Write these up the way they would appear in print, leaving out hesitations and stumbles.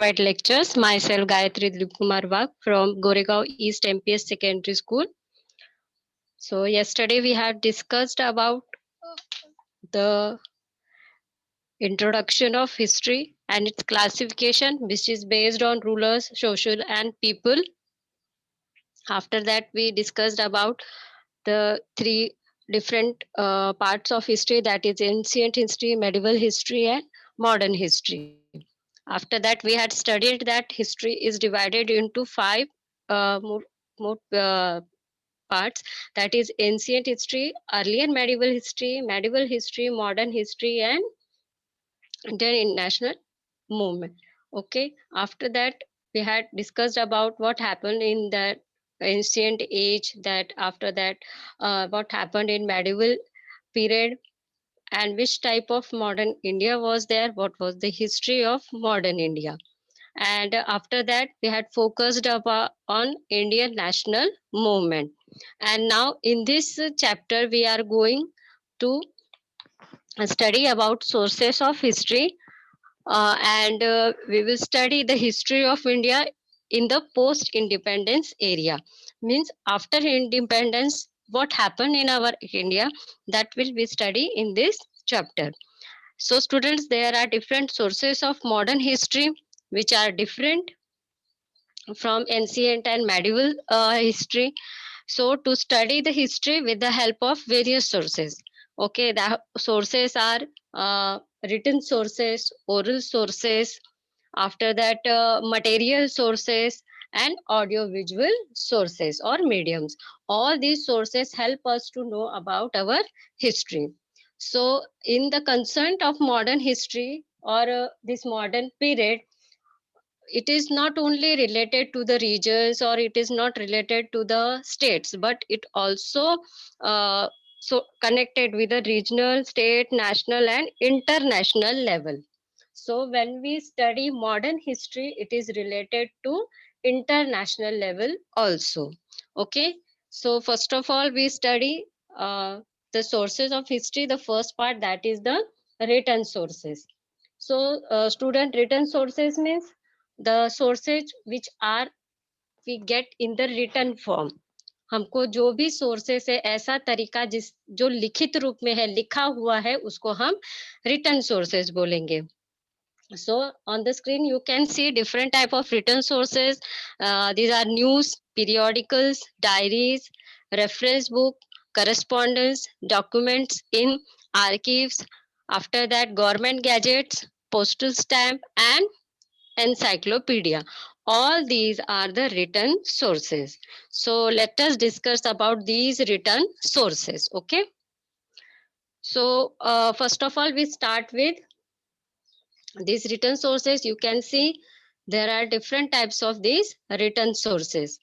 provide lectures. Myself, Gayatri Dilip Kumar Wag from Goregaon East MPS Secondary School. So yesterday we had discussed about the introduction of history and its classification, which is based on rulers, social, and people. After that, we discussed about the three different parts of history, that is ancient history, medieval history, and modern history. After that, we had studied that history is divided into five more parts, that is ancient history, early and medieval history, modern history, and then international movement. Okay, after that, we had discussed about what happened in the ancient age, that after that, what happened in medieval period, and which type of modern India was there, what was the history of modern India. And after that, we had focused on Indian national movement. And now in this chapter, we are going to study about sources of history, and we will study the history of India in the post-independence area. Means after independence, what happened in our India, that will be studied in this chapter. So students, there are different sources of modern history which are different from ancient and medieval history. So to study the history with the help of various sources. Okay, the sources are written sources, oral sources, after that material sources, and audio-visual sources or mediums. All these sources help us to know about our history. So in the concern of modern history, or this modern period, it is not only related to the regions, or it is not related to the states, but it also uh, so connected with the regional, state, national, and international level. So when we study modern history, it is related to international level also. Okay, so first of all, we study the sources of history. The first part, that is the written sources. So student, written sources means the sources which are we get in the written form. हमको जो भी sources है, ऐसा तरीका जिस जो लिखित रूप में है, लिखा हुआ है, उसको हम रिटन सोर्सेस बोलेंगे. So on the screen you can see different type of written sources. These are news, periodicals, diaries, reference book, correspondence, documents in archives, after that government gadgets, postal stamp, and encyclopedia. All these are the written sources. So let us discuss about these written sources. Okay, so first of all, we start with these written sources. You can see there are different types of these written sources.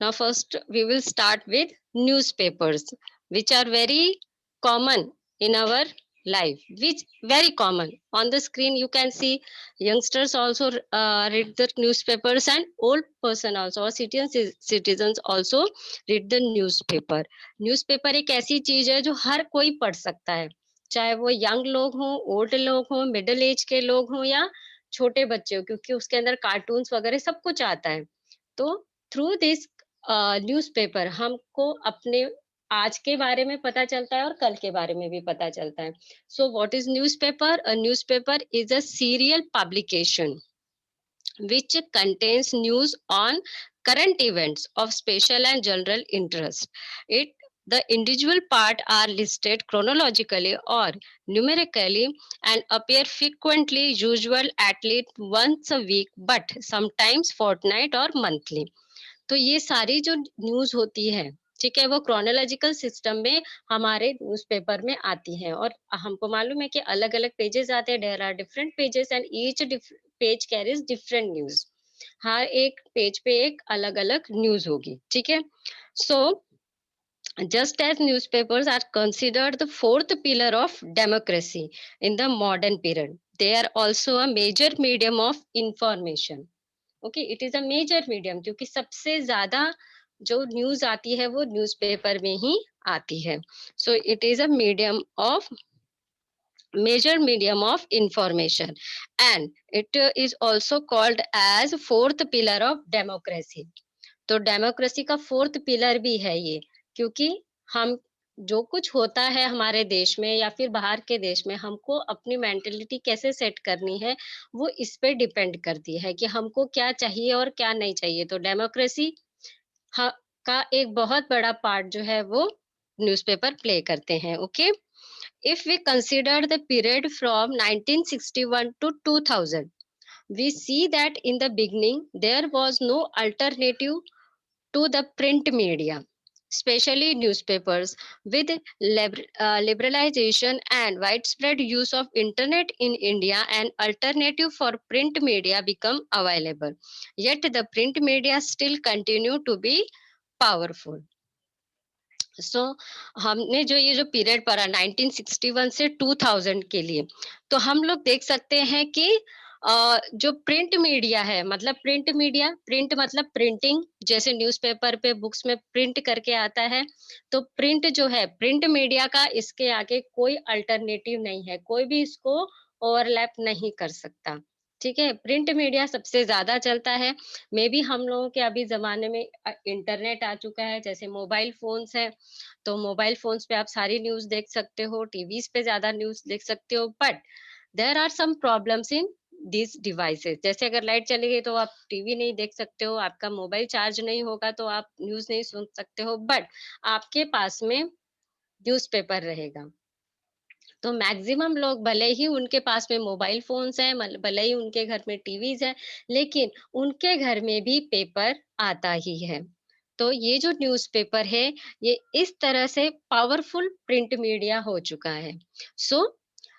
Now first we will start with newspapers, which are very common in our life, which very common. On the screen you can see youngsters also read the newspapers, and old person also, or citizens also read the newspaper. Newspaper एक ऐसी चीज है जो हर कोई पढ़ सकता है, चाहे वो यंग लोग हों, ओल्ड लोग हों, मिडिल एज के लोग हों, या छोटे बच्चे हो, क्योंकि उसके अंदर कार्टून्स वगैरह सब कुछ आता है. तो थ्रू दिस न्यूज़पेपर हमको अपने आज के बारे में पता चलता है और कल के बारे में भी पता चलता है. So what is newspaper? A newspaper is a serial publication which contains news on current events of special and general interest. It the individual part are listed chronologically or numerically and appear frequently, usual at least once a week, but sometimes fortnight or monthly. तो ये सारी जो news होती है, ठीक है, वो chronological system में हमारे न्यूज़पेपर में आती हैं, और हमको मालूम है कि अलग अलग पेजेस आते हैं. There are different pages and each page carries different news. हर एक पेज पे एक अलग अलग न्यूज होगी, ठीक है. सो just as newspapers are considered the fourth pillar of democracy in the modern period, they are also a major medium of information. Okay, it is a major medium, क्योंकि सबसे ज्यादा जो न्यूज आती है वो न्यूज़पेपर में ही आती है. So it is a medium of major medium of information, and it is also called as fourth pillar of democracy. तो डेमोक्रेसी का फोर्थ पिलर भी है ये, क्योंकि हम जो कुछ होता है हमारे देश में या फिर बाहर के देश में, हमको अपनी मेंटेलिटी कैसे सेट करनी है, वो इस पे डिपेंड करती है कि हमको क्या चाहिए और क्या नहीं चाहिए। तो डेमोक्रेसी का एक बहुत बड़ा पार्ट जो है वो न्यूज़पेपर प्ले करते हैं। Okay, if we consider the period from 1961 to 2000, we see that in the beginning there was no alternative to the print media, especially newspapers. With liberalization and widespread use of internet in India, an alternative for print media become available. Yet the print media still continue to be powerful. सो हमने जो period पढ़ा 1961 से 2000 के लिए, तो हम लोग देख सकते हैं कि जो प्रिंट मीडिया है, मतलब प्रिंट मीडिया, प्रिंट मतलब प्रिंटिंग, जैसे न्यूज़पेपर पे बुक्स में प्रिंट करके आता है, तो प्रिंट जो है, प्रिंट मीडिया का इसके आगे कोई अल्टरनेटिव नहीं है, कोई भी इसको ओवरलैप नहीं कर सकता। ठीक है, प्रिंट मीडिया सबसे ज्यादा चलता है। मे बी हम लोगों के अभी जमाने में इंटरनेट आ चुका है, जैसे मोबाइल फोन्स है, तो मोबाइल फोन्स पे आप सारी न्यूज़ देख सकते हो, टीवीज़ पे ज़्यादा न्यूज़ देख सकते हो, but there are some problems in these devices. जैसे अगर लाइट चली गई तो आप टीवी नहीं देख सकते हो, आपका मोबाइल चार्ज नहीं होगा तो आप न्यूज़ नहीं सुन सकते हो, बट आपके पास में न्यूज़पेपर रहेगा। तो मैक्सिमम लोग, भले ही उनके पास में मोबाइल फोन्स हैं, भले ही उनके घर में टीवीज है, लेकिन उनके घर में भी पेपर आता ही है। तो ये जो न्यूज़पेपर है, ये इस तरह से पावरफुल प्रिंट मीडिया हो चुका है। So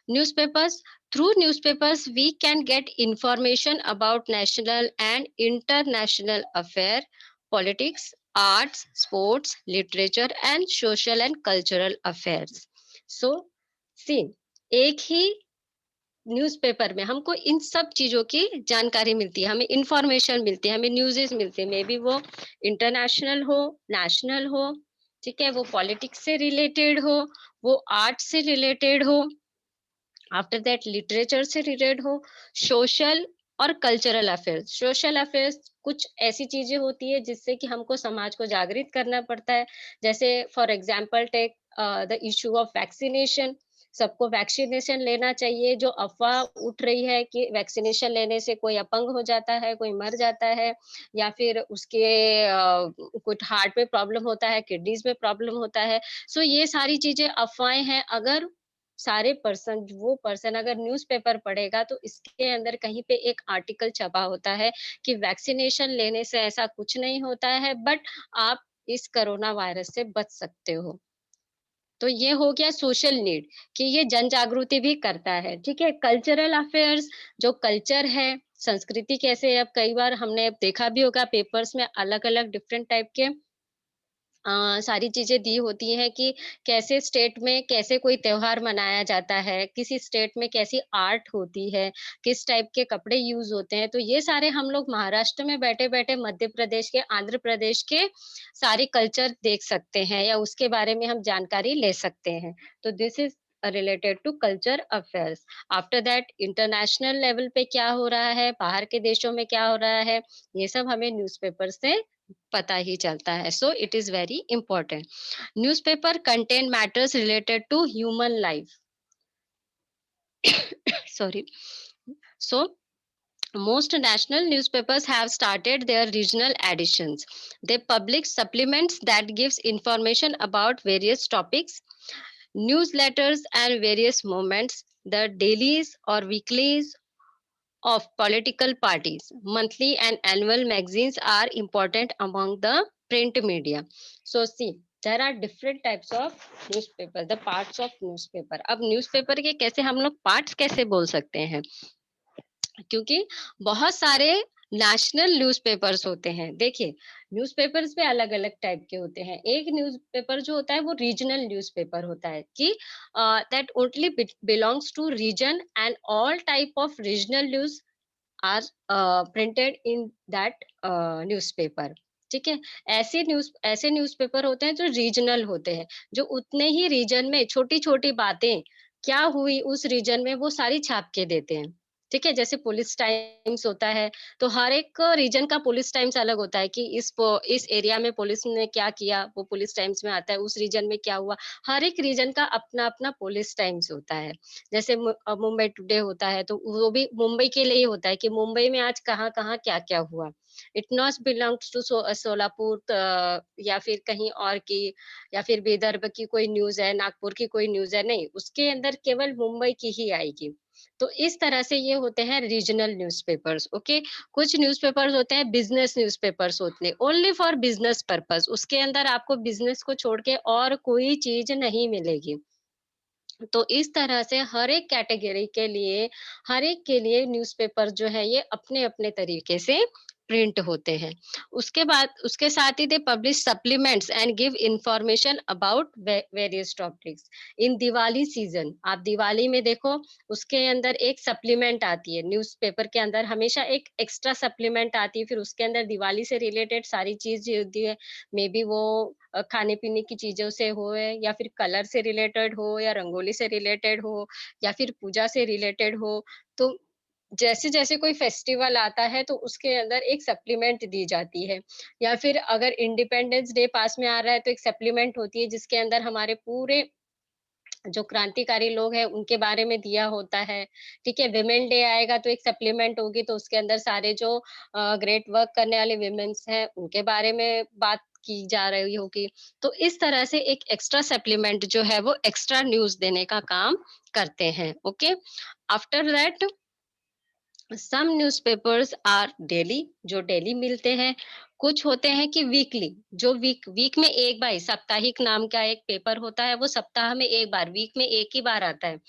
newspapers, through newspapers we can get information about national and international affair, politics, arts, sports, literature and social and cultural affairs. So see, एक ही न्यूज़पेपर में हमको इन सब चीजों की जानकारी मिलती है, हमें इंफॉर्मेशन मिलती है, हमें न्यूज़ेस मिलती है, मे बी वो इंटरनेशनल हो, नेशनल हो, ठीक है, वो पॉलिटिक्स से रिलेटेड हो, वो आर्ट से रिलेटेड हो, आफ्टर दैट लिटरेचर से रिलेटेड हो, सोशल और कल्चरल अफेयर्स। सोशल अफेयर्स कुछ ऐसी चीजें होती है जिससे कि हमको समाज को जागृत करना पड़ता है, जैसे for example take the issue of vaccination. सबको वैक्सीनेशन लेना चाहिए। जो अफवाह उठ रही है कि वैक्सीनेशन लेने से कोई अपंग हो जाता है, कोई मर जाता है, या फिर उसके कुछ हार्ट में प्रॉब्लम होता है, किडनीज में प्रॉब्लम होता है, सो ये सारी चीजें अफवाहें हैं। अगर सारे पर्सन, वो पर्सन अगर न्यूज़पेपर पढ़ेगा तो इसके अंदर कहीं पे एक आर्टिकल छपा होता है कि वैक्सीनेशन लेने से ऐसा कुछ नहीं होता है, बट आप इस कोरोना वायरस से बच सकते हो। तो ये हो गया सोशल नीड, कि ये जन जागृति भी करता है। ठीक है, कल्चरल अफेयर्स, जो कल्चर है, संस्कृति कैसे है, अब कई बार हमने देखा भी होगा पेपर्स में अलग अलग डिफरेंट टाइप के सारी चीज़ें दी होती हैं कि कैसे स्टेट में कैसे कोई त्योहार मनाया जाता है, किसी स्टेट में कैसी आर्ट होती है, किस टाइप के कपड़े यूज़ होते हैं। तो ये सारे हम लोग महाराष्ट्र में बैठे-बैठे मध्य प्रदेश के, आंध्र प्रदेश के सारे कल्चर देख सकते हैं, या उसके बारे में हम जानकारी ले सकते हैं। तो this is related to culture affairs. After that international level पे क्या हो रहा है, बाहर के देशों में क्या हो रहा है, ये सब हमें न्यूज़पेपर से पता ही चलता है। So it is very important. Newspaper contain matters related to human life. Sorry. So most national newspapers have started their regional editions. They publish supplements that gives information about various topics, newsletters and various moments. The dailies or weeklies of political parties, monthly and annual magazines are important among the print media. So see, there are different types of newspaper, the parts of newspaper. अब newspaper के कैसे हम लोग parts कैसे बोल सकते हैं, क्योंकि बहुत सारे नेशनल न्यूज़पेपर्स होते हैं। देखिए, न्यूज़पेपर्स भी अलग-अलग टाइप के होते हैं। एक न्यूज़पेपर जो होता है वो रीजनल न्यूज़पेपर होता है, कि that only belongs to region, and all type of regional news are printed in that newspaper. ठीक है, ऐसे न्यूज़पेपर होते हैं जो रीजनल होते हैं, जो उतने ही रीजन में छोटी छोटी बातें क्या हुई उस रीजन में, वो सारी छाप के देते हैं। ठीक है? जैसे पुलिस टाइम्स होता है, तो हर एक रीजन का पुलिस टाइम्स अलग होता है कि इस एरिया में पुलिस ने क्या किया, वो पुलिस टाइम्स में आता है, उस रीजन में क्या हुआ। हर एक रीजन का अपना-अपना पुलिस टाइम्स होता है। जैसे मुंबई टुडे होता है, तो वो भी मुंबई के लिए ही होता है कि मुंबई में आज कहाँ-कहाँ, क्या-क्या हुआ। It not belongs to Solapur या फिर कहीं और की, या फिर विदर्भ की कोई न्यूज़ है, नागपुर की कोई न्यूज़ है, नहीं, उसके अंदर केवल मुंबई की ही आएगी। तो इस तरह से ये होते हैं रीजनल न्यूज़पेपर्स, ओके? कुछ न्यूज़पेपर्स होते हैं बिज़नेस न्यूज़पेपर्स होते हैं, ओनली फॉर बिज़नेस पर्पज़, उसके अंदर आपको बिज़नेस को छोड़ के और कोई चीज़ नहीं मिलेगी। तो इस तरह से हर एक कैटेगरी के लिए, हर एक के लिए न्यूज़पेपर जो है ये अपने-अपने तरीके से प्रिंट होते हैं। उसके बाद उसके साथ ही they publish supplements and give information about various topics. In Diwali season, आप दिवाली में देखो, उसके अंदर एक सप्लीमेंट आती है, न्यूज़पेपर के अंदर हमेशा एक एक्स्ट्रा सप्लीमेंट आती है, फिर उसके अंदर दिवाली से रिलेटेड सारी चीज़ होती है। मे बी वो खाने-पीने की चीज़ों से होए, या फिर कलर से रिलेटेड हो, या रंगोली से रिलेटेड हो, या फिर पूजा से रिलेटेड हो। तो जैसे-जैसे कोई फेस्टिवल आता है, तो उसके अंदर एक सप्लीमेंट दी जाती है। या फिर अगर इंडिपेंडेंस डे पास में आ रहा है, तो एक सप्लीमेंट होती है जिसके अंदर हमारे पूरे जो क्रांतिकारी लोग हैं उनके बारे में दिया होता है। ठीक है? वुमेन डे आएगा तो एक सप्लीमेंट होगी, तो उसके अंदर सारे जो ग्रेट वर्क करने वाले वुमेन्स हैं उनके बारे में बात की जा रही होगी। तो इस तरह से एक एक्स्ट्रा सप्लीमेंट जो है वो एक्स्ट्रा न्यूज़ देने का काम करते हैं। Okay? After that some newspapers are daily, जो डेली मिलते हैं। कुछ होते हैं कि वीकली, जो वीक वीक में एक बार, साप्ताहिक नाम का एक पेपर होता है, वो सप्ताह में एक बार, वीक में एक ही बार आता है।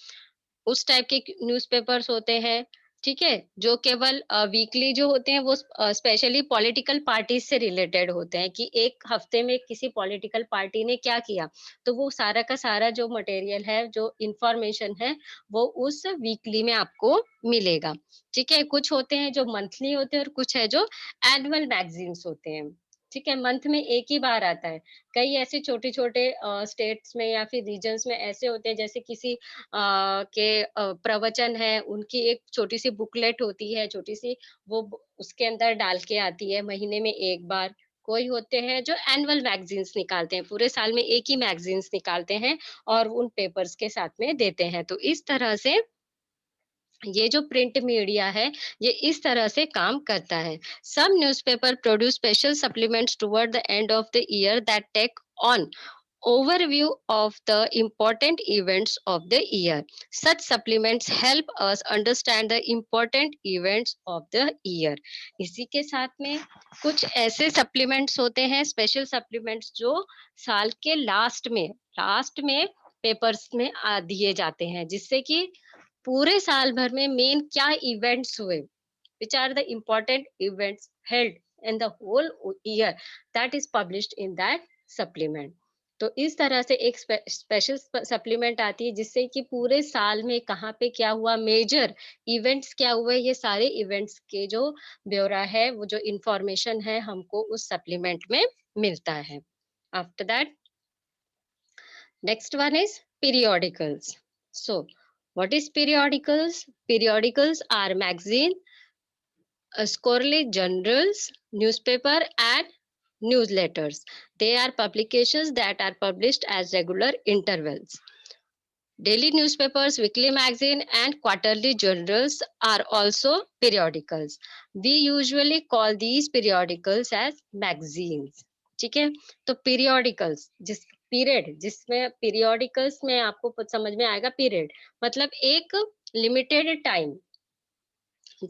उस टाइप के न्यूज़पेपर्स होते हैं, ठीक है? जो केवल वीकली जो होते हैं वो स्पेशली पॉलिटिकल पार्टीज़ से रिलेटेड होते हैं कि एक हफ्ते में किसी पॉलिटिकल पार्टी ने क्या किया। तो वो सारा का सारा जो मटेरियल है, जो इन्फॉर्मेशन है, वो उस वीकली में आपको मिलेगा, ठीक है? कुछ होते हैं जो मंथली होते हैं, और कुछ है जो एनुअल मैगज़ीन्स होते हैं, ठीक है? मंथ में एक ही बार आता है। कई ऐसे छोटे-छोटे स्टेट्स में या फिर रीजन्स में ऐसे होते हैं, जैसे किसी प्रवचन है, उनकी एक छोटी-सी बुकलेट होती है, छोटी-सी, वो उसके अंदर डाल के आती है महीने में 1 बार। कोई होते हैं जो एनुअल मैगज़ीन्स निकालते हैं, पूरे साल में एक ही मैगज़ीन्स निकालते हैं और उन पेपर्स के साथ में देते हैं। तो इस तरह से ये जो प्रिंट मीडिया है, ये इस तरह से काम करता है। Some newspaper produce special supplements toward the end of the year that take on overview of the important events of the year. Such supplements help us understand the important events of the year. इसी के साथ में कुछ ऐसे supplements होते हैं, special supplements, जो साल के लास्ट में पेपर्स में दिए जाते हैं, जिससे कि पूरे साल भर में मेन क्या इवेंट्स हुए, which are the important events held in the whole year, that is published in that supplement. तो इस तरह से एक स्पेशल सप्लीमेंट आती है, जिससे कि पूरे साल में कहाँ पे क्या हुआ, मेजर इवेंट्स क्या हुए, ये सारे इवेंट्स के जो ब्यौरा है, वो जो इंफॉर्मेशन है, हमको उस सप्लीमेंट में मिलता है। After that, next one is periodicals. So, what is periodicals? Periodicals are magazine, scholarly journals, newspaper, and newsletters. They are publications that are published as regular intervals. Daily newspapers, weekly magazine, and quarterly journals are also periodicals. We usually call these periodicals as magazines. ठीक है? तो periodicals, जिसमें periodicals में आपको कुछ समझ में आएगा, पीरियड मतलब एक लिमिटेड टाइम,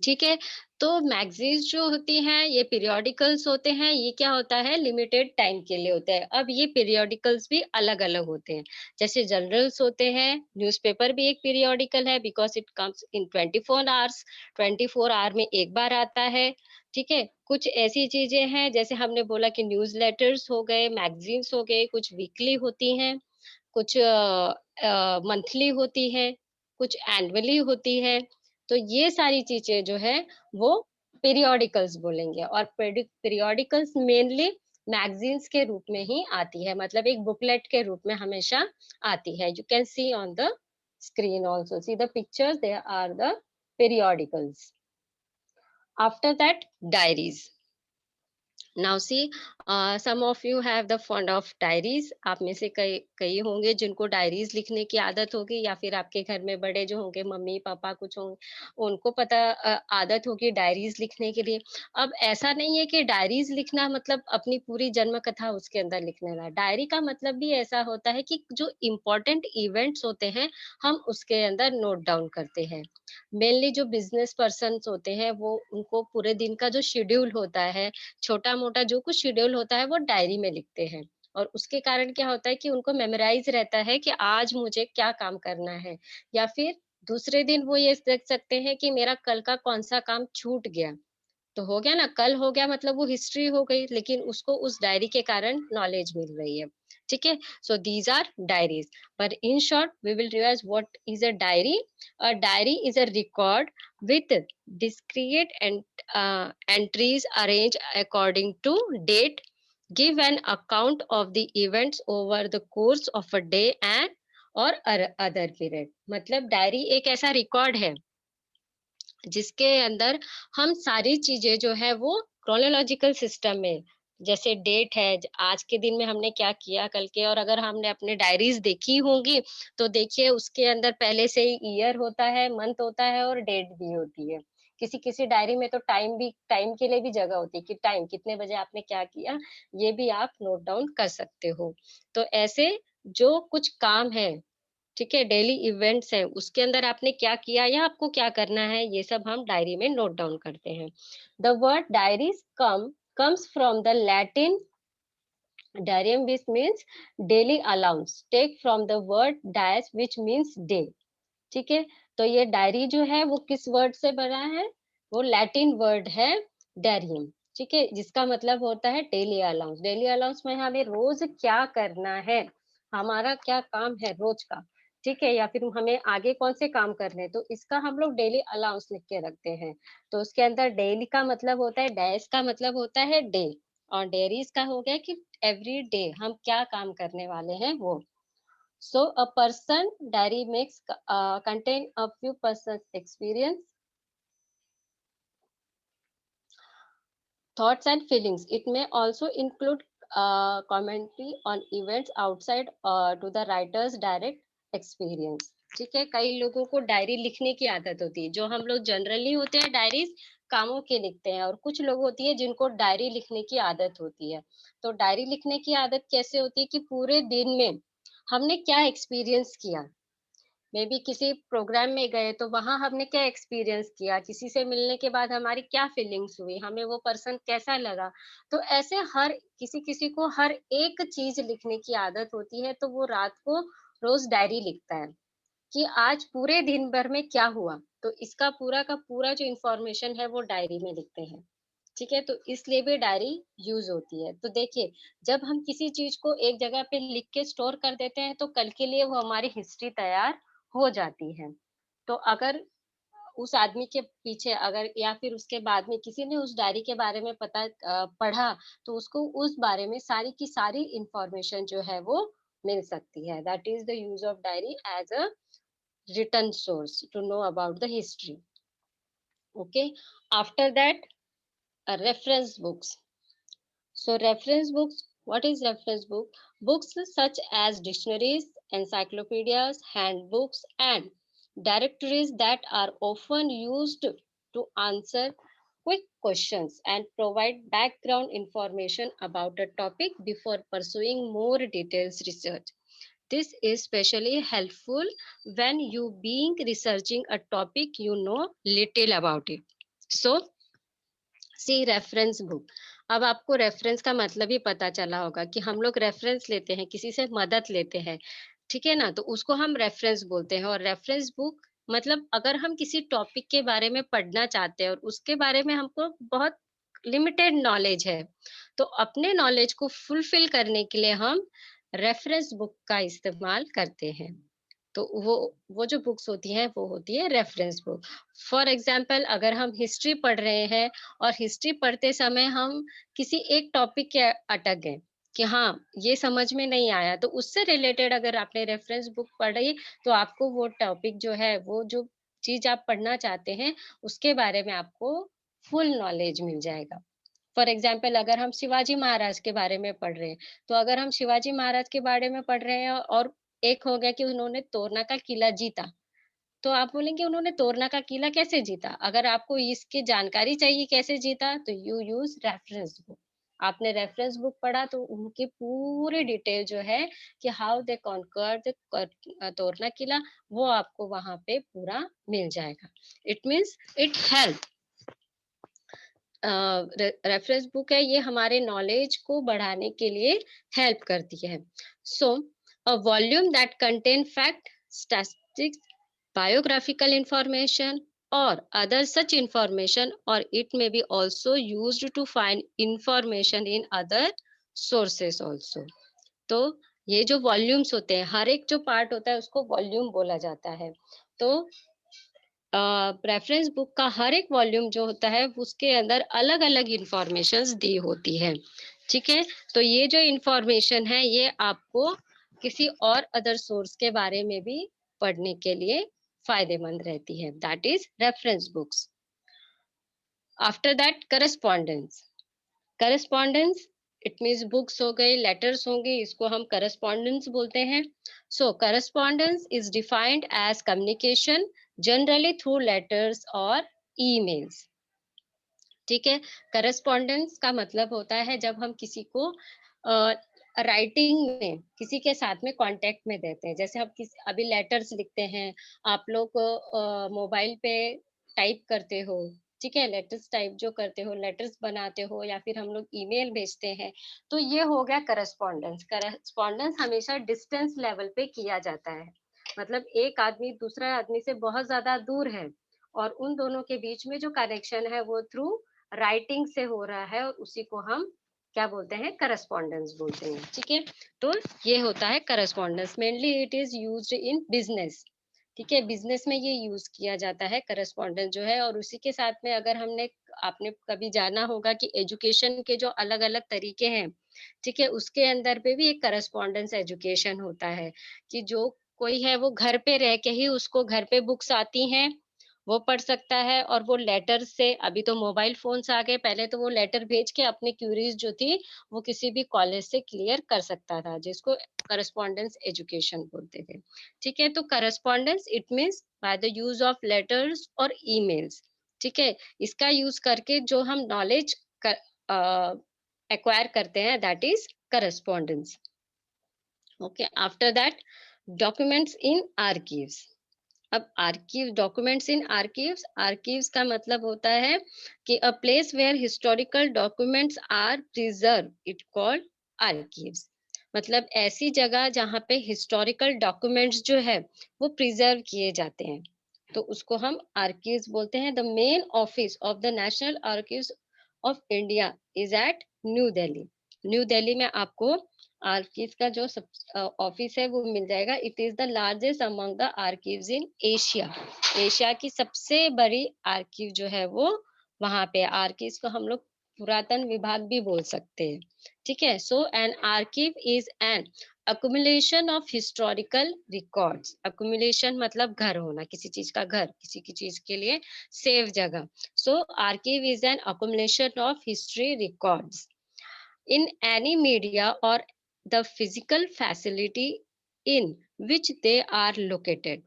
ठीक है? तो मैगज़ीन्स जो होती हैं, ये पीरियोडिकल्स होते हैं, ये क्या होता है, लिमिटेड टाइम के लिए होते हैं। अब ये पीरियोडिकल्स भी अलग-अलग होते हैं। जैसे जर्नल्स होते हैं, न्यूज़पेपर भी एक पीरियोडिकल है, because it comes in 24 hours, 24 hour में एक बार आता है, ठीक है? कुछ ऐसी चीज़ें हैं, जैसे हमने बोला कि न्यूज़ लेटर्स हो गए, मैगज़ीन्स हो गए, कुछ वीकली होती हैं, कुछ मंथली होती है, कुछ एनुअली होती है। तो ये सारी चीज़ें जो है वो पीरियोडिकल्स बोलेंगे, और पीरियोडिकल्स मेनली मैगज़ीन्स के रूप में ही आती है, मतलब एक बुकलेट के रूप में हमेशा आती है। You can see on the screen also. See the pictures, they are the periodicals. After that, diaries. Now see some of you have the fund of diaries. आप में से कई कई होंगे जिनको डायरीज लिखने की आदत होगी, या फिर आपके घर में बड़े जो होंगे, मम्मी पापा कुछ होंगे, उनको पता आदत होगी डायरीज लिखने के लिए. अब ऐसा नहीं है कि डायरीज लिखना मतलब अपनी पूरी जन्म कथा उसके अंदर लिखने का. डायरी का मतलब भी ऐसा होता है कि जो इम्पोर्टेंट इवेंट्स होते हैं, हम उसके अंदर नोट डाउन करते हैं. मेनली जो बिजनेस पर्सन होते हैं, वो उनको पूरे दिन का जो शेड्यूल होता है, छोटा-मोटा जो कुछ शेड्यूल होता है, वो डायरी में लिखते हैं. और उसके कारण क्या होता है कि उनको मेमोराइज रहता है कि आज मुझे क्या काम करना है, या फिर दूसरे दिन वो ये देख सकते हैं कि मेरा कल का कौन-सा काम छूट गया. तो हो गया ना, कल हो गया मतलब वो हिस्ट्री हो गई, लेकिन उसको उस डायरी के कारण नॉलेज मिल रही है. ठीक है. So these are diaries. पर in short we will revise what is a diary. A diary is a record with discrete entries arranged according to date, give an account of the events over the course of a day and or other period. मतलब diary एक ऐसा record है जिसके अंदर हम सारी चीजें जो है वो क्रोनोलॉजिकल सिस्टम में, जैसे डेट है, आज के दिन में हमने क्या किया कल के, और अगर हमने अपने डायरीज देखी होंगी तो देखिए उसके अंदर पहले से ही ईयर होता है, मंथ होता है और डेट भी होती है. किसी किसी डायरी में तो टाइम के लिए भी जगह होती है कि टाइम कितने बजे आपने क्या किया, ये भी आप नोट डाउन कर सकते हो. तो ऐसे जो कुछ काम है, ठीक है, डेली इवेंट्स हैं, उसके अंदर आपने क्या किया या आपको क्या करना है, ये सब हम डायरी में नोट डाउन करते हैं. The word diaries comes from the Latin diarium, which means daily allowance, take from the word dies which means day. ठीक है. तो ये डायरी जो है वो किस वर्ड से बना है, वो लैटिन वर्ड है डायरियम. ठीक है, जिसका मतलब होता है डेली अलाउंस. डेली अलाउंस में हमें रोज क्या करना है, हमारा क्या काम है रोज का, ठीक है, या फिर हमें आगे कौन से काम करने हैं, तो इसका हम लोग डेली अलाउंस लिख के रखते हैं. तो उसके अंदर डेली का मतलब होता है, डैश का मतलब होता है डे, और डेरीज का हो गया कि एवरी डे हम क्या काम करने वाले हैं वो. So a person diary makes contain a few person's experience, thoughts and feelings. It may also include commentary on events outside to the writer's direct experience. ठीक है, कई लोगों को डायरी लिखने की आदत होती है. जो हम लोग जनरली होते हैं डायरीज कामों के लिखते हैं, और कुछ लोग होती है जिनको डायरी लिखने की आदत होती है. तो डायरी लिखने की आदत कैसे होती है कि पूरे दिन में हमने क्या एक्सपीरियंस किया, मे बी किसी प्रोग्राम में गए तो वहां हमने क्या एक्सपीरियंस किया, किसी से मिलने के बाद हमारी क्या फीलिंग्स हुई, हमें वो पर्सन कैसा लगा. तो ऐसे हर किसी किसी को हर एक चीज लिखने की आदत होती है, तो वो रात को रोज डायरी लिखता है कि आज पूरे दिन भर में क्या हुआ. तो इसका पूरा का पूरा जो इंफॉर्मेशन है वो डायरी में लिखते हैं. ठीक है, तो इसलिए भी डायरी यूज होती है. तो देखिए, जब हम किसी चीज को एक जगह पे लिख के स्टोर कर देते हैं, तो कल के लिए वो हमारी हिस्ट्री तैयार हो जाती है. तो अगर उस आदमी के पीछे अगर या फिर उसके बाद में किसी ने उस डायरी के बारे में पढ़ा, तो उसको उस बारे में सारी की सारी इंफॉर्मेशन जो है वो मिल सकती है. That is the use of diary as a written source to know about the history. Okay. After that, reference books. So reference books, what is reference book? Books such as dictionaries, encyclopedias, handbooks, and directories that are often used to answer quick questions and provide background information about a topic before pursuing more detailed research. This is especially helpful when you being researching a topic you know little about it. So see reference book. अब आपको reference का मतलब ही पता चला होगा कि हम लोग रेफरेंस लेते हैं, किसी से मदद लेते हैं, ठीक है ना, तो उसको हम रेफरेंस बोलते हैं. और रेफरेंस बुक मतलब अगर हम किसी टॉपिक के बारे में पढ़ना चाहते हैं और उसके बारे में हमको बहुत लिमिटेड नॉलेज है, तो अपने नॉलेज को फुलफिल करने के लिए हम रेफरेंस बुक का इस्तेमाल करते हैं. तो वो जो बुक्स होती हैं वो होती है रेफरेंस बुक. फॉर एग्जाम्पल, अगर हम हिस्ट्री पढ़ रहे हैं और हिस्ट्री पढ़ते समय हम किसी एक टॉपिक के अटक गए, कि हाँ ये समझ में नहीं आया, तो उससे रिलेटेड अगर आपने रेफरेंस बुक पढ़ी तो आपको वो टॉपिक जो है, वो जो चीज आप पढ़ना चाहते हैं उसके बारे में आपको फुल नॉलेज मिल जाएगा। फॉर एग्जाम्पल अगर हम शिवाजी महाराज के बारे में पढ़ रहे हैं, तो अगर हम शिवाजी महाराज के बारे में पढ़ रहे हैं और एक हो गया कि उन्होंने तोरना का किला जीता, तो आप बोलेंगे उन्होंने तोरना का किला कैसे जीता? अगर आपको इसकी जानकारी चाहिए कैसे जीता, तो यू यूज़ रेफरेंस बुक। आपने रेफरेंस बुक पढ़ा तो उनकी पूरी डिटेल जो है कि हाउ दे कॉन्कर्ड द तोरना किला, वो आपको वहाँ पे पूरा मिल जाएगा। It means it help reference book है, ये हमारे नॉलेज को बढ़ाने के लिए हेल्प करती है। So a volume that contain fact, statistics, biographical information or other such information, or it may be also used to find information in other sources also. तो ये जो वॉल्यूम्स होते हैं, हर एक जो पार्ट होता है उसको वॉल्यूम बोला जाता है। तो रेफरेंस बुक का हर एक वॉल्यूम जो होता है उसके अंदर अलग अलग इंफॉर्मेशंस दी होती है। ठीक है, तो ये जो इंफॉर्मेशन है ये आपको किसी और अदर सोर्स के बारे में भी पढ़ने के लिए फायदेमंद रहती है। That is reference books. After that correspondence. Correspondence it means books हो गई, लेटर्स होंगे, इसको हम करस्पॉन्डेंस बोलते हैं। सो correspondence is defined as communication generally through letters और ईमेल्स। ठीक है, करस्पॉन्डेंस का मतलब होता है जब हम किसी को राइटिंग में किसी के साथ में कांटेक्ट में देते हैं। जैसे हम किसी अभी लेटर्स लिखते हैं, आप लोग मोबाइल पे टाइप करते हो, ठीक है, लेटर्स टाइप जो करते हो, लेटर्स बनाते हो या फिर हम लोग ईमेल भेजते हैं, तो ये हो गया करस्पॉन्डेंस। करस्पॉन्डेंस हमेशा डिस्टेंस लेवल पे किया जाता है, मतलब एक आदमी दूसरा आदमी से बहुत ज्यादा दूर है और उन दोनों के बीच में जो कनेक्शन है वो थ्रू राइटिंग से हो रहा है, और उसी को हम क्या बोलते हैं, करस्पॉन्डेंस बोलते हैं। ठीक है, तो ये होता है correspondence. Mainly it is used in business. ठीक है, बिजनेस में ये यूज किया जाता है करस्पॉन्डेंस जो है। और उसी के साथ में अगर हमने आपने कभी जाना होगा कि एजुकेशन के जो अलग अलग तरीके हैं, ठीक है, उसके अंदर पे भी एक करस्पॉन्डेंस एजुकेशन होता है कि जो कोई है वो घर पे रह के ही उसको घर पे बुक्स आती हैं, वो पढ़ सकता है। और वो लेटर से, अभी तो मोबाइल फोन्स आ गए, पहले तो वो लेटर भेज के अपनी क्यूरीज जो थी वो किसी भी कॉलेज से क्लियर कर सकता था, जिसको करस्पॉन्डेंस एजुकेशन बोलते थे। ठीक है, तो correspondence it means by the use of letters और ईमेल्स। ठीक है, इसका यूज करके जो हम नॉलेज एक्वायर करते हैं, that is correspondence. Okay, after that documents in archives. अब आर्कीव, डॉक्यूमेंट्स इन आर्कीव्स, आर्कीव्स का मतलब होता है कि a place where historical documents are preserve, it called archives. मतलब ऐसी जगह जहाँ पे हिस्टोरिकल डॉक्यूमेंट्स जो है वो प्रिजर्व किए जाते हैं, तो उसको हम आर्कीव्स बोलते हैं। The main office of the national archives of India is at new Delhi. New Delhi में आपको आर्कीव का जो ऑफिस है वो मिल जाएगा। It is the largest among the archives in Asia. Asia की सबसे बड़ी आर्कीव जो है वो वहां पे, आर्कीव को हम लोग पुरातन विभाग भी बोल सकते हैं। ठीक है, so an archive is an accumulation of historical records. accumulation मतलब घर होना, किसी चीज का घर, किसी की चीज के लिए सेफ जगह। So archive is an accumulation of history records in any media or the physical facility in which they are located.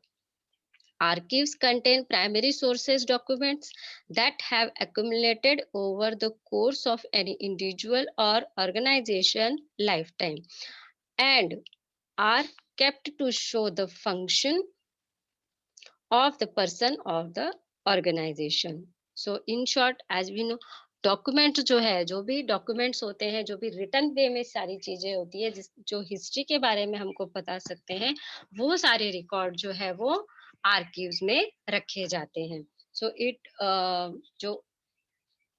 Archives contain primary sources documents that have accumulated over the course of any individual or organization lifetime and are kept to show the function of the person of the organization. So in short, as we know, document जो है, जो भी documents होते हैं, जो भी written वे में सारी चीजें होती है, जिस जो हिस्ट्री के बारे में हमको बता सकते हैं, वो सारे रिकॉर्ड जो है वो आर्कीव्स में रखे जाते हैं। सो इट जो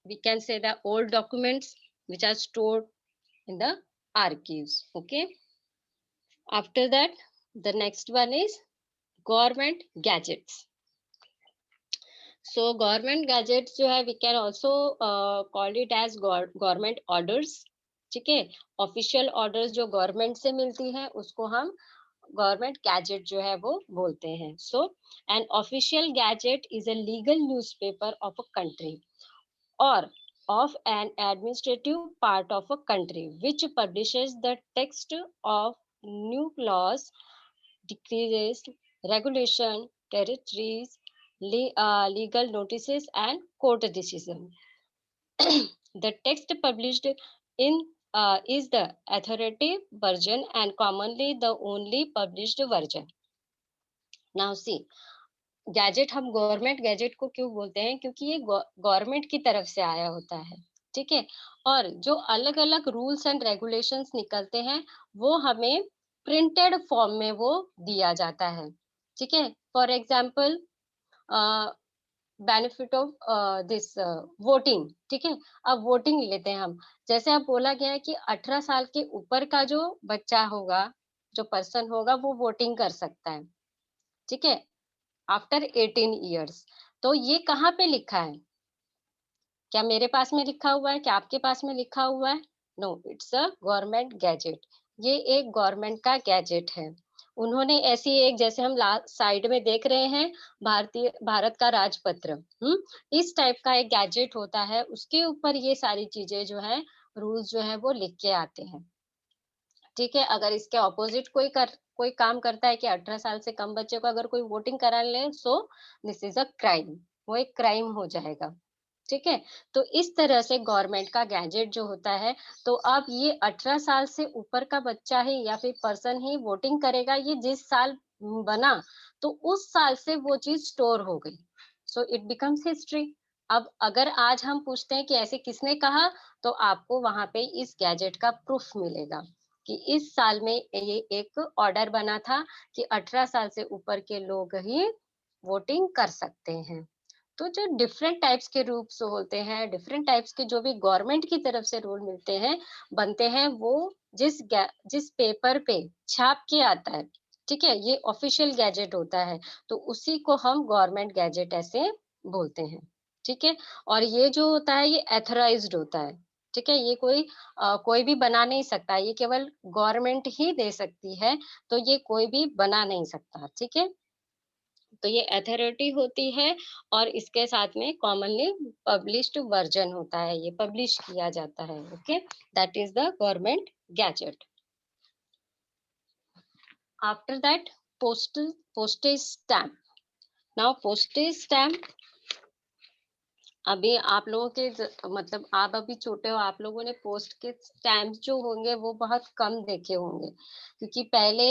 we can say the old documents which are stored in the archives. Okay, after that the next one is government gadgets. So government gadgets जो है, we can also call it as government orders. ठीक है। Official orders जो government से मिलती है उसको हम गवर्नमेंट गैजेट जो है वो बोलते हैं। So an official gadget is a legal newspaper of a country or of an administrative part of a country which publishes the text of new laws, decrees, regulation, territories, legal notices and court decision. The text published in is the authoritative version and commonly the only published version. Now see, gadget हम government gadget को क्यों बोलते हैं, क्योंकि ये government की तरफ से आया होता है, ठीक है। और जो अलग अलग रूल्स एंड रेगुलेशंस निकलते हैं वो हमें प्रिंटेड फॉर्म में वो दिया जाता है, ठीक है। For example benefit of this voting, ठीक है। अब वोटिंग लेते हैं हम, जैसे अब बोला गया है कि 18 साल के ऊपर का जो बच्चा होगा, जो पर्सन होगा वो वोटिंग कर सकता है, ठीक है, आफ्टर 18 इयर्स। तो ये कहाँ पे लिखा है? क्या मेरे पास में लिखा हुआ है? क्या आपके पास में लिखा हुआ है? No, it's a government gazette. ये एक गवर्नमेंट का गैजेट है। उन्होंने ऐसी एक, जैसे हम साइड में देख रहे हैं, भारत का राजपत्र, इस टाइप का एक गैजेट होता है, उसके ऊपर ये सारी चीजें जो है, रूल्स जो है वो लिख के आते हैं, ठीक है। अगर इसके ऑपोजिट कोई काम करता है कि 18 साल से कम बच्चे को अगर कोई वोटिंग करा ले, so this is a crime, वो एक क्राइम हो जाएगा, ठीक है। तो इस तरह से गवर्नमेंट का गैजेट जो होता है, तो अब ये 18 साल से ऊपर का बच्चा ही या फिर पर्सन ही वोटिंग करेगा, ये जिस साल बना, तो उस साल से वो चीज स्टोर हो गई, सो इट बिकम्स हिस्ट्री। अब अगर आज हम पूछते हैं कि ऐसे किसने कहा, तो आपको वहां पे इस गैजेट का प्रूफ मिलेगा कि इस साल में ये एक ऑर्डर बना था कि 18 साल से ऊपर के लोग ही वोटिंग कर सकते हैं। तो जो डिफरेंट टाइप्स के रूल्स होते हैं, डिफरेंट टाइप्स के जो भी गवर्नमेंट की तरफ से रूल मिलते हैं, बनते हैं, वो जिस पेपर पे छाप के आता है, ठीक है, ये ऑफिशियल गैजेट होता है, तो उसी को हम गवर्नमेंट गैजेट ऐसे बोलते हैं, ठीक है। और ये जो होता है ये एथोराइज्ड होता है, ठीक है। ये कोई भी बना नहीं सकता, ये केवल गवर्नमेंट ही दे सकती है, तो ये कोई भी बना नहीं सकता, ठीक है। तो ये अथॉरिटी होती है और इसके साथ में कॉमनली पब्लिश्ड वर्जन होता है, ये पब्लिश किया जाता है, okay. That is the government gadget. After that, postage stamp. Now postage stamp, अभी आप लोगों के मतलब आप अभी छोटे हो, आप लोगों ने पोस्ट के स्टैम्प जो होंगे वो बहुत कम देखे होंगे, क्योंकि पहले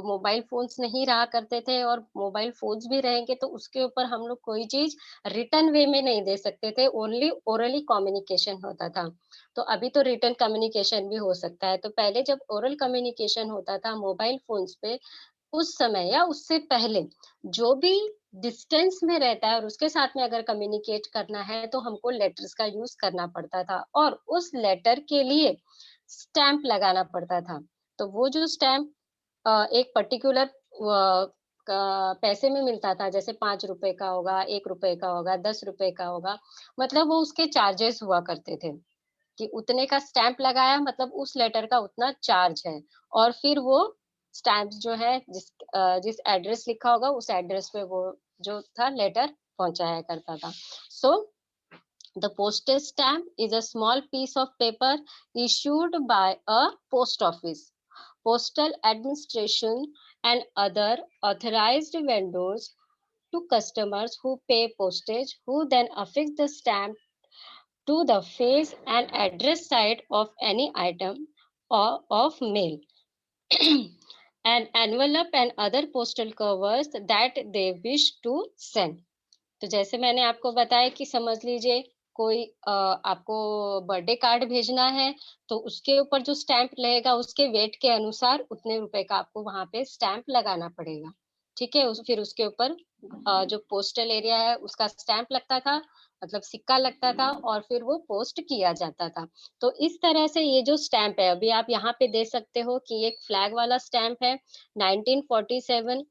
मोबाइल फोन्स नहीं रहा करते थे, और मोबाइल फोन्स भी रहेंगे तो उसके ऊपर हम लोग कोई चीज रिटर्न वे में नहीं दे सकते थे, ओनली ओरली कम्युनिकेशन होता था। तो अभी तो रिटर्न कम्युनिकेशन भी हो सकता है। तो पहले जब ओरल कम्युनिकेशन होता था मोबाइल फोन्स पे, उस समय या उससे पहले जो भी डिस्टेंस में रहता है और उसके साथ में अगर कम्युनिकेट करना है, तो हमको लेटर्स का यूज करना पड़ता था, और उस लेटर के लिए स्टैंप लगाना पड़ता था। तो वो जो स्टैंप एक पर्टिकुलर पैसे में मिलता था, जैसे 5 रुपए का होगा, 1 रुपए का होगा, 10 रुपए का होगा, मतलब वो उसके चार्जेस हुआ करते थे कि उतने का स्टैंप लगाया मतलब उस लेटर का उतना चार्ज है। और फिर वो स्टैम्प जो है, जिस एड्रेस लिखा होगा उस एड्रेस पे वो जो था लेटर पहुंचाया करता था। So the postage stamp is a small piece of paper issued by a post office, postal administration, and other authorized vendors to customers who pay postage, who then affix the stamp to the face and address side of any item or of mail, an envelope and other postal covers that they wish to send. तो जैसे मैंने आपको बताया कि समझ लीजिए कोई आपको बर्थडे कार्ड भेजना है, तो उसके ऊपर जो स्टैंप लगेगा उसके वेट के अनुसार उतने रुपए का आपको वहां पे स्टैंप लगाना पड़ेगा, ठीक है। फिर उसके ऊपर जो पोस्टल एरिया है उसका स्टैंप लगता था, मतलब सिक्का लगता था, और फिर वो पोस्ट किया जाता था। तो इस तरह से ये जो स्टैंप है, अभी आप यहाँ पे दे सकते हो कि एक फ्लैग वाला स्टैंप है, 1947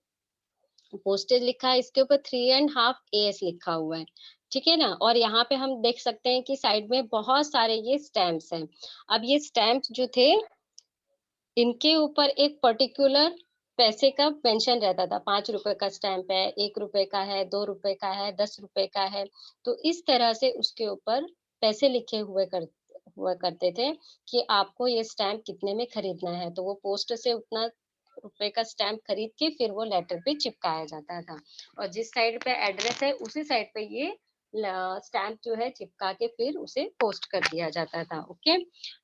पोस्टेज लिखा है, इसके ऊपर 3.5 AS लिखा हुआ है। ठीक है ना। और यहाँ पे हम देख सकते हैं कि साइड में बहुत सारे ये स्टैम्प्स हैं। अब ये स्टैम्प्स जो थे, इनके ऊपर एक पर्टिकुलर पैसे का मेंशन रहता था, 5 रुपए का स्टैम्प है, 1 रुपए का है, 2 रुपए का है, 10 रुपए का है। तो इस तरह से उसके ऊपर पैसे लिखे हुआ करते थे कि आपको ये स्टैम्प कितने में खरीदना है। तो वो पोस्ट से उतना रुपए का स्टैम्प खरीद के फिर वो लेटर पे चिपकाया जाता था। और जिस साइड पे एड्रेस है, उसी साइड पे ये स्टैम्प जो है चिपका के फिर उसे पोस्ट कर दिया जाता था। Okay.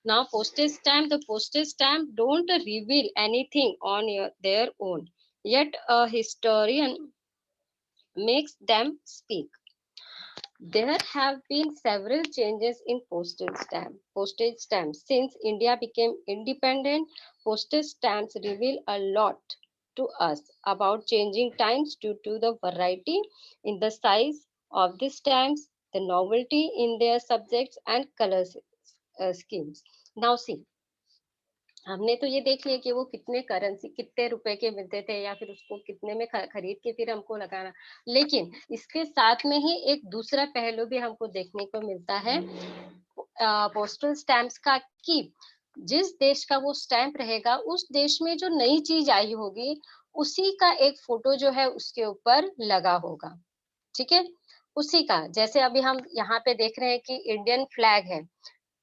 Now postage stamp, the postage stamp don't reveal anything on their own, yet a historian makes them speak. There have been several changes in postage stamps. Since India became independent, postage stamps reveal a lot to us about changing times due to the variety in the size of the stamps, the novelty in their subjects and color schemes. Now see, हमने तो ये देख लिया कि वो कितने currency कितने रुपए के मिलते थे या फिर उसको कितने में खरीद के फिर हमको लगाना। लेकिन इसके साथ में ही एक दूसरा पहलू भी हमको देखने को मिलता है पोस्टल स्टैम्प्स का, कि जिस देश का वो स्टैम्प रहेगा उस देश में जो नई चीज आई होगी उसी का एक फोटो जो है उसके ऊपर लगा होगा। ठीक है। उसी का, जैसे अभी हम यहाँ पे देख रहे हैं कि इंडियन फ्लैग है।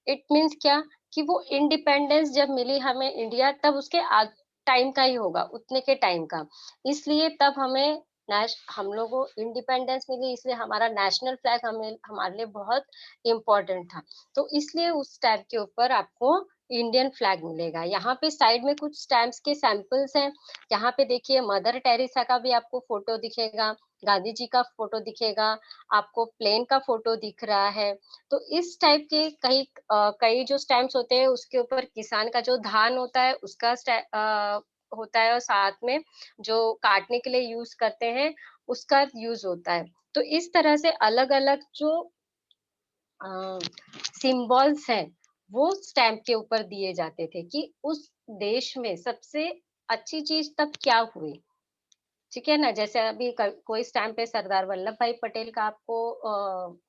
इट मीन्स क्या, कि वो इंडिपेंडेंस जब मिली हमें इंडिया, तब उसके टाइम का ही होगा, उतने के टाइम का। इसलिए तब हमें हम लोगों को इंडिपेंडेंस मिली, इसलिए हमारा नेशनल फ्लैग हमें हमारे लिए बहुत इम्पोर्टेंट था। तो इसलिए उस स्टैम्प के ऊपर आपको इंडियन फ्लैग मिलेगा। यहाँ पे साइड में कुछ स्टैम्प्स के सैंपल्स हैं। यहाँ पे देखिए मदर टेरेसा का भी आपको फोटो दिखेगा, गांधी जी का फोटो दिखेगा, आपको प्लेन का फोटो दिख रहा है। तो इस टाइप के कई जो स्टैम्प्स होते हैं उसके ऊपर किसान का जो धान होता है उसका होता है, और साथ में जो काटने के लिए यूज करते हैं उसका यूज होता है। तो इस तरह से अलग-अलग जो सिंबल्स हैं वो स्टैम्प के ऊपर दिए जाते थे कि उस देश में सबसे अच्छी चीज तब क्या हुई। ठीक है ना? जैसे अभी कोई स्टैम्प पे सरदार वल्लभ भाई पटेल का आपको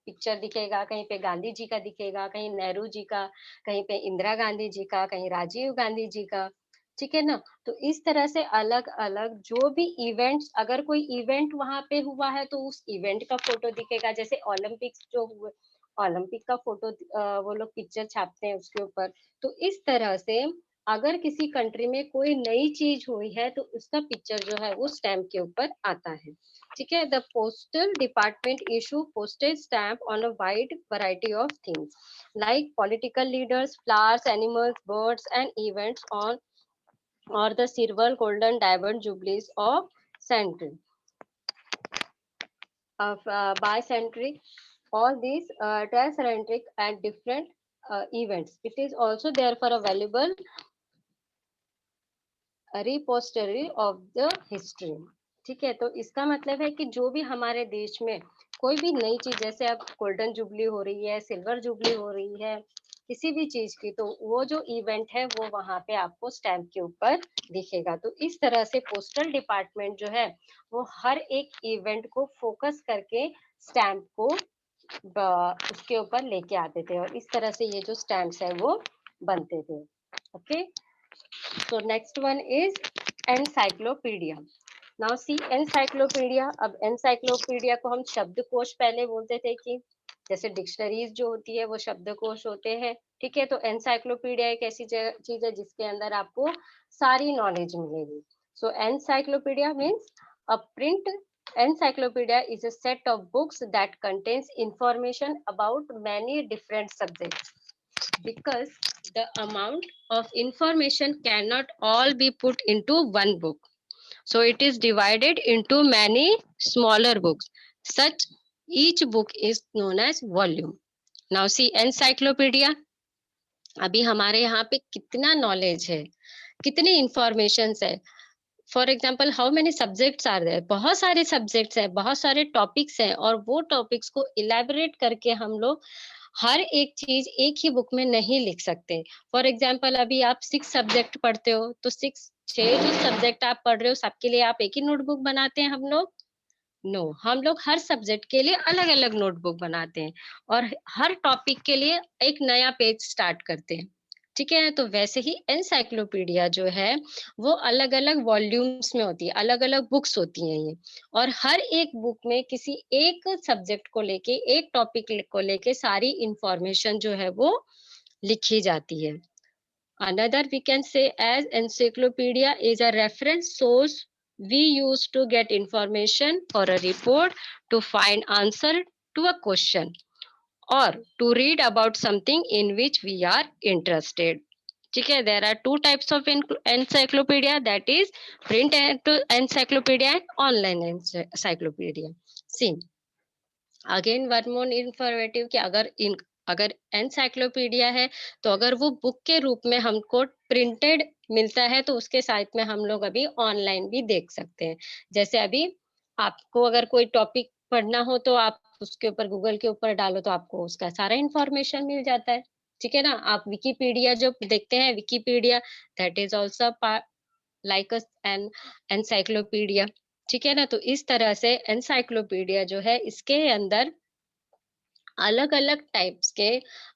पिक्चर दिखेगा, कहीं पे गांधी जी का दिखेगा, कहीं नेहरू जी का, कहीं पे इंदिरा गांधी जी का, कहीं राजीव गांधी जी का। ठीक है ना? तो इस तरह से अलग-अलग जो भी इवेंट्स, अगर कोई इवेंट वहां पे हुआ है तो उस इवेंट का फोटो दिखेगा। जैसे ओलंपिक्स जो हुए, ओलंपिक का फोटो वो लोग पिक्चर छापते हैं उसके ऊपर। तो इस तरह से अगर किसी कंट्री में कोई नई चीज हुई है तो उसका पिक्चर जो है वो स्टैम्प के ऊपर आता है। ठीक है। The postal department issue postage stamp on a wide variety of things like political leaders, flowers, animals, birds and events on और the silver, golden, diamond jubilees of century of bicentric, all these transcentric and different events. It is also there for a valuable repository of the history. ठीक है। तो इसका मतलब है कि जो भी हमारे देश में कोई भी नई चीज, जैसे अब गोल्डन जुबली हो रही है, सिल्वर जुबली हो रही है, किसी भी चीज की, तो वो जो इवेंट है वो वहां पे आपको स्टैम्प के ऊपर दिखेगा। तो इस तरह से पोस्टल डिपार्टमेंट जो है वो हर एक इवेंट को फोकस करके स्टैम्प को उसके ऊपर लेके आते थे, और इस तरह से ये जो स्टैम्प्स है वो बनते थे। Okay. So next one is encyclopedia. Now see encyclopedia. अब encyclopedia को हम शब्दकोश पहले बोलते थे कि जैसे डिक्शनरीज जो होती है वो शब्दकोश होते हैं। ठीक है। तो encyclopedia एक ऐसी चीज है जिसके अंदर आपको सारी नॉलेज मिलेगी। So encyclopedia means a print encyclopedia is a set of books that contains information about many different subjects, because the amount of information cannot all be put into one book, so it is divided into many smaller books. Such each book is known as volume. Now see encyclopedia, अभी हमारे यहाँ पे कितना knowledge है, कितनी information है। For example how many subjects are there, बहुत सारे सब्जेक्ट्स हैं, बहुत सारे टॉपिक्स हैं, और वो टॉपिक्स को इलेबोरेट करके हम लोग हर एक चीज एक ही बुक में नहीं लिख सकते। फॉर एग्जाम्पल अभी आप 6 सब्जेक्ट पढ़ते हो तो 6 जो सब्जेक्ट आप पढ़ रहे हो सबके लिए आप एक ही नोटबुक बनाते हैं हम लोग? नो, हम लोग हर सब्जेक्ट के लिए अलग अलग नोटबुक बनाते हैं और हर टॉपिक के लिए एक नया पेज स्टार्ट करते हैं। ठीक है, तो वैसे ही एनसाइक्लोपीडिया जो है वो अलग अलग वॉल्यूम्स में होती है, अलग अलग बुक्स होती हैं ये, और हर एक बुक में किसी एक सब्जेक्ट को लेके, एक टॉपिक को लेके सारी इंफॉर्मेशन जो है वो लिखी जाती है। Another we can say as encyclopedia is a reference source we use to get information for a report, to find answer to a question, or to read about something in which we are interested. Okay, there are two types of encyclopedia, that is print encyclopedia and online encyclopedia. See, again one more informative कि अगर encyclopedia है तो अगर वो book के रूप में हमको प्रिंटेड मिलता है तो उसके साथ में हम लोग अभी ऑनलाइन भी देख सकते हैं। जैसे अभी आपको अगर कोई टॉपिक पढ़ना हो तो आप उसके ऊपर गूगल के ऊपर डालो तो आपको उसका सारा इंफॉर्मेशन मिल जाता है। ठीक है ना, आप विकिपीडिया जो देखते हैं, Wikipedia that is also like an encyclopedia. ठीक है ना, तो इस तरह से एनसाइक्लोपीडिया जो है इसके अंदर अलग अलग टाइप्स के,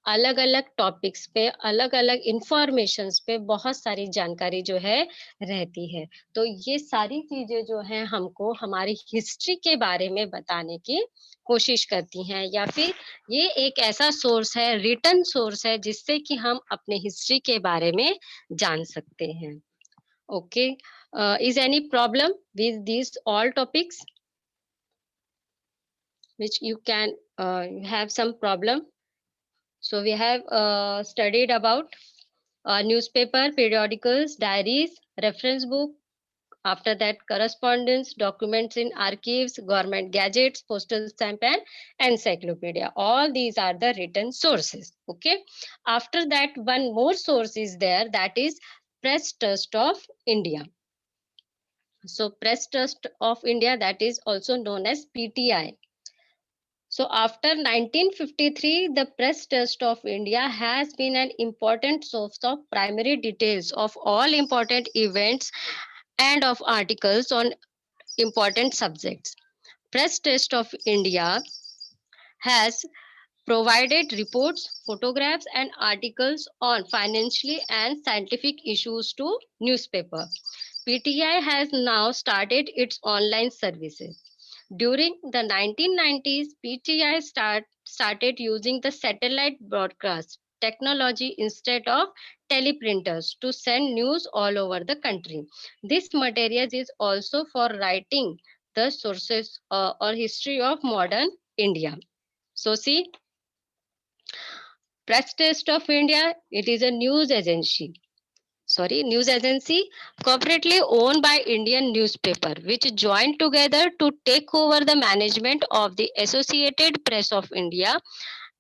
अलग अलग टॉपिक्स पे, अलग अलग इंफॉर्मेशंस पे बहुत सारी जानकारी जो है रहती है। तो ये सारी चीजें जो है हमको हमारी हिस्ट्री के बारे में बताने की कोशिश करती हैं, या फिर ये एक ऐसा सोर्स है, रिटन सोर्स है, जिससे कि हम अपने हिस्ट्री के बारे में जान सकते हैं। Okay. Is any problem with these all topics which you can have some problem? So we have studied about newspaper, periodicals, diaries, reference book. After that, correspondence, documents in archives, government gadgets, postal stamp, and encyclopedia. All these are the written sources. Okay. After that, one more source is there, that is Press Trust of India. So Press Trust of India, that is also known as PTI. So after 1953, the Press Trust of India has been an important source of primary details of all important events and of articles on important subjects. Press Trust of India has provided reports, photographs, and articles on financial and scientific issues to newspaper. PTI has now started its online services. During the 1990s, PTI started using the satellite broadcast technology instead of teleprinters to send news all over the country. This material is also for writing the sources or history of modern India. So see, Press Trust of India, it is a news agency corporately owned by Indian newspaper, which joined together to take over the management of the Associated Press of India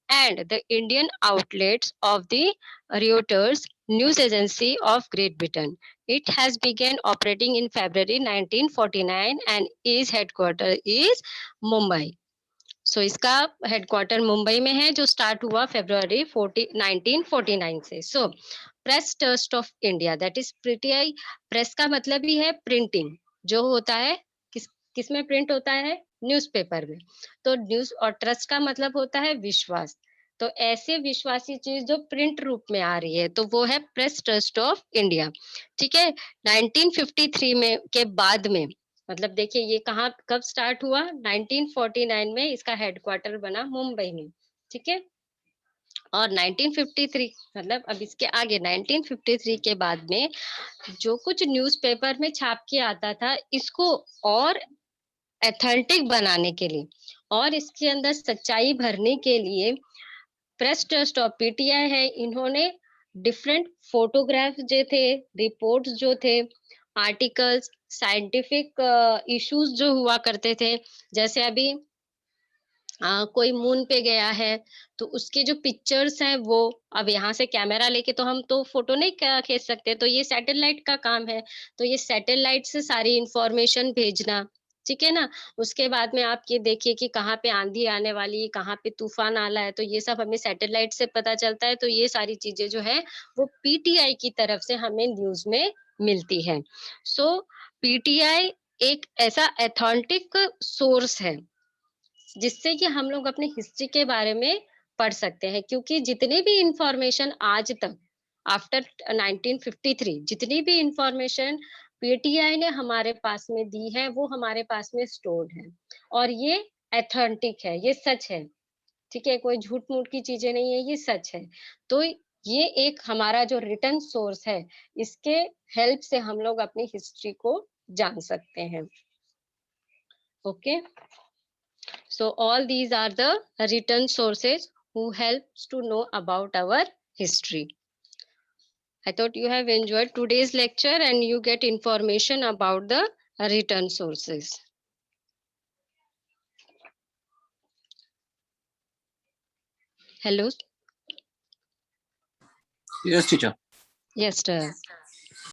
and the Indian outlets of the Reuters news agency of Great Britain. It has begun operating in February 1949 and its headquarters is Mumbai. सो इसका headquarter Mumbai में है, जो start हुआ फरवरी 1949 से। सो press trust of India, that is PTI. Press का मतलब ही है printing, जो होता है किस में प्रिंट होता है, न्यूज़पेपर में। तो न्यूज और ट्रस्ट का मतलब होता है विश्वास। तो ऐसे विश्वासी चीज जो प्रिंट रूप में आ रही है, तो वो है प्रेस ट्रस्ट ऑफ इंडिया। ठीक है, 1953 में के बाद में, मतलब देखिए ये कहाँ कब स्टार्ट हुआ, 1949 में इसका हेडक्वार्टर बना मुंबई में। ठीक है, और 1953 मतलब अब इसके आगे 1953 के बाद में जो कुछ न्यूज़पेपर में छाप के आता था, इसको और एथेंटिक बनाने के लिए और इसके अंदर सच्चाई भरने के लिए प्रेस ट्रस्ट ऑफ पीटीआई है, इन्होंने डिफरेंट फोटोग्राफ्स जो थे, रिपोर्ट्स जो थे, आर्टिकल्स, साइंटिफिक इश्यूज जो हुआ करते थे, जैसे अभी कोई मून पे गया है तो उसके जो पिक्चर्स हैं वो, अब यहाँ से कैमरा लेके तो हम तो फोटो नहीं खींच सकते, तो ये सैटेलाइट का काम है। तो ये सैटेलाइट से सारी इंफॉर्मेशन भेजना, ठीक है ना। उसके बाद में आप ये देखिए कि कहाँ पे आंधी आने वाली है, कहाँ पे तूफान आला है, तो ये सब हमें सैटेलाइट से पता चलता है। तो ये सारी चीजें जो है वो पीटीआई की तरफ से हमें न्यूज में मिलती है। सो पीटीआई एक ऐसा ऑथेंटिक सोर्स है जिससे कि हम लोग अपनी हिस्ट्री के बारे में पढ़ सकते हैं, क्योंकि जितने भी इंफॉर्मेशन आज तक आफ्टर 1953 जितनी भी इंफॉर्मेशन पीटीआई ने हमारे पास में दी है वो हमारे पास में स्टोर्ड है, और ये ऑथेंटिक है, ये सच है। ठीक है, कोई झूठ मूठ की चीजें नहीं है, ये सच है। तो ये एक हमारा जो रिटर्न सोर्स है, इसके हेल्प से हम लोग अपनी हिस्ट्री को जान सकते हैं। Okay, so all these are the written sources who helps to know about our history. I thought you have enjoyed today's lecture and you get information about the written sources. Hello. Yes, teacher. Yes, sir.